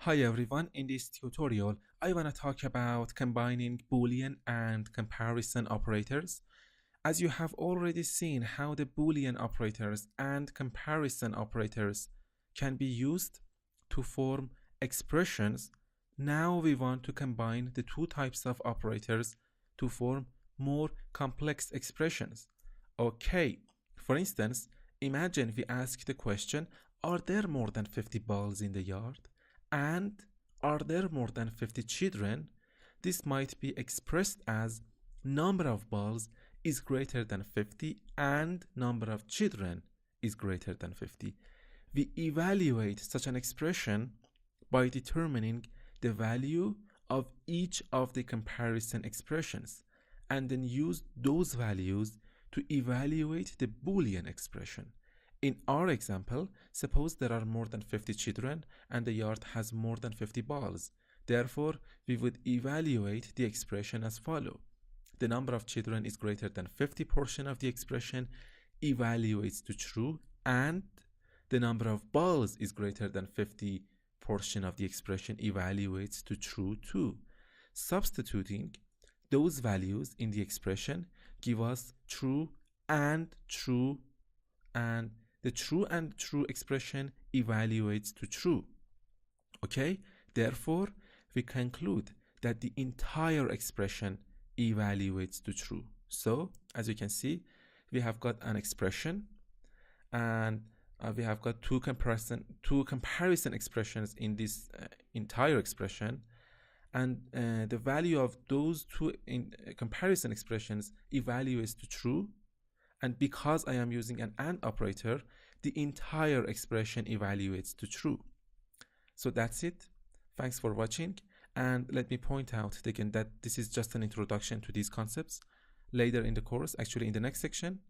Hi everyone, in this tutorial I want to talk about combining Boolean and comparison operators. As you have already seen how the Boolean operators and comparison operators can be used to form expressions, now we want to combine the two types of operators to form more complex expressions. Okay, for instance, imagine we ask the question, are there more than 50 balls in the yard? And are there more than 50 children? This might be expressed as number of balls is greater than 50 and number of children is greater than 50. We evaluate such an expression by determining the value of each of the comparison expressions and then use those values to evaluate the Boolean expression. In our example, suppose there are more than 50 children and the yard has more than 50 balls. Therefore, we would evaluate the expression as follows. The number of children is greater than 50 portion of the expression evaluates to true, and the number of balls is greater than 50 portion of the expression evaluates to true too. Substituting those values in the expression give us true, and the true and true expression evaluates to true. Okay, therefore we conclude that the entire expression evaluates to true. So as you can see, we have got an expression and we have got two comparison expressions in this entire expression, and the value of those two comparison expressions evaluates to true. And because I am using an AND operator, the entire expression evaluates to true. So that's it. Thanks for watching. And let me point out again that this is just an introduction to these concepts. Later in the course, actually in the next section,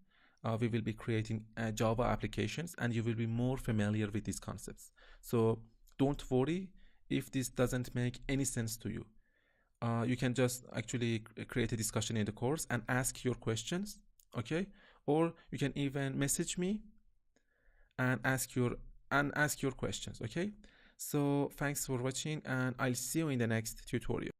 we will be creating Java applications and you will be more familiar with these concepts. So don't worry if this doesn't make any sense to you. You can just actually create a discussion in the course and ask your questions, okay? Or you can even message me and ask your questions, okay? So thanks for watching and I'll see you in the next tutorial.